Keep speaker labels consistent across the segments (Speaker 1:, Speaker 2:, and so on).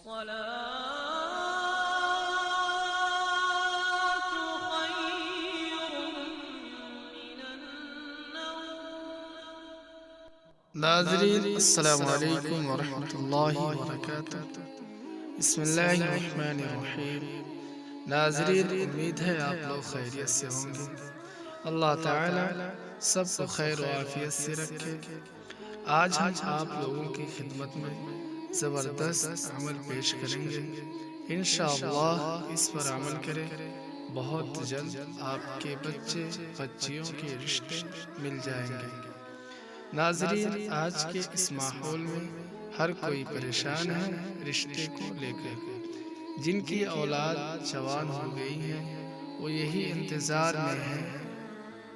Speaker 1: ناظرین السلام علیکم ورحمۃ اللہ وبرکاتہ۔ بسم اللہ الرحمن الرحیم۔ ناظرین، امید ہے آپ لوگ خیریت سے ہوں گے۔ اللہ تعالی سب کو خیر و عافیت سے رکھے۔ آج ہم آپ لوگوں کی خدمت میں زبردست عمل پیش کریں گے۔ انشاءاللہ اس پر عمل کریں، بہت جلد آپ کے بچے بچیوں کے رشتے مل جائیں گے۔ ناظرین، آج کے اس ماحول میں ہر کوئی پریشان ہے رشتے کو لے کر۔ جن کی اولاد جوان ہو گئی ہے وہ یہی انتظار میں ہے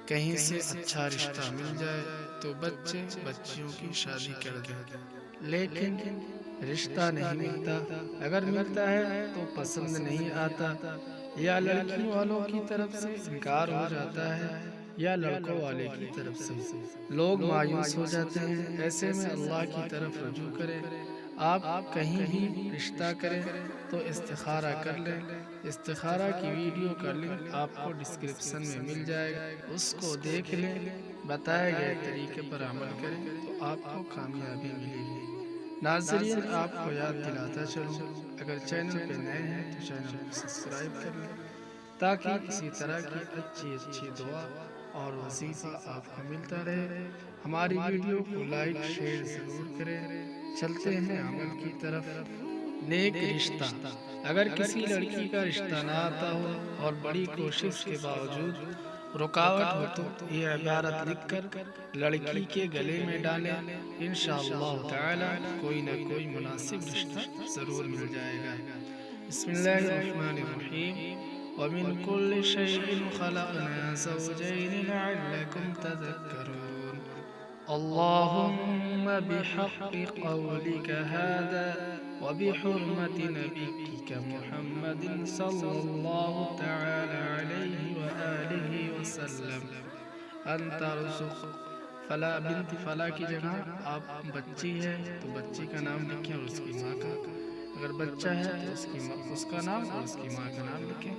Speaker 1: کہیں سے اچھا رشتہ مل جائے تو بچے بچیوں کی شادی کر دیں، لیکن رشتہ نہیں ملتا۔ اگر ملتا ہے تو پسند نہیں آتا، یا لڑکی والوں کی طرف سے انکار ہو جاتا ہے یا لڑکوں والے کی طرف سے۔ لوگ مایوس ہو جاتے ہیں۔ ایسے میں اللہ کی طرف رجوع کریں۔ آپ کہیں بھی رشتہ کریں تو استخارہ کر لیں۔ استخارہ کی ویڈیو کا لنک آپ کو ڈسکرپشن میں مل جائے گا، اس کو دیکھ لیں، بتائے گئے طریقے پر عمل کریں تو آپ کو کامیابی ملے گی۔ ناظرین، آپ کو یاد دلاتا چلوں، اگر چینل پہ نئے ہیں تو چینل کو سبسکرائب کر لیں تاکہ اسی طرح کی اچھی دعا اور وظیفہ آپ کو ملتا رہے۔ ہماری ویڈیو کو لائک شیئر ضرور کریں۔ چلتے ہیں عمل کی طرف۔ نیک رشتہ۔ اگر کسی لڑکی کا رشتہ نہ آتا ہو اور بڑی کوشش کے باوجود رکاوٹ ہو تو یہ عبارت لکھ کر لڑکی کے گلے میں ڈالیں، انشاءاللہ تعالی کوئی نہ کوئی مناسب رشتہ ضرور مل جائے گا۔ بسم اللہ الرحمن الرحیم۔ وَمِن كُلِّ شَيْءٍ خَلَقْنَا زَوْجَيْنِ لَعَلَّكُمْ تَذَكَّرُونَ۔ اللهم بحق قولك هذا وبحرمة نبيك محمد صلى الله تعالى عليه وآله وسلم أن ترزق فلا بنت فلا کی جگہ آپ بچی ہے تو بچی کا نام لکھیں اور اس کی ماں کا، اگر بچہ ہے تو اس کا نام اور اس کی ماں کا نام لکھیں۔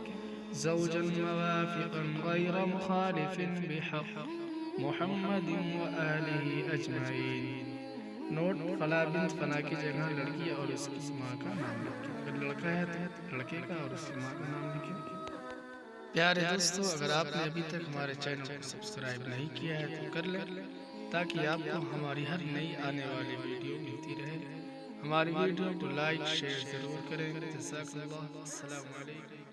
Speaker 1: زوجا موافقا غیر مخالف بحق محمد وآلہ اجمعین۔ نوٹ: فلا بنت فلا کی جگہ لڑکی اور اس کی ماں کا نام لکھیں، اگر لڑکا ہے تو لڑکے کا اور اس کی ماں کا نام لکھیں۔ پیارے دوستو، اگر آپ نے ابھی تک ہمارے چینل کو سبسکرائب نہیں کیا ہے تو کر لیں تاکہ آپ کو ہماری ہر نئی آنے والی ویڈیو ملتی رہے۔ ہماری ویڈیو کو لائک شیئر ضرور کریں۔ جزاک اللہ۔ السلام علیکم۔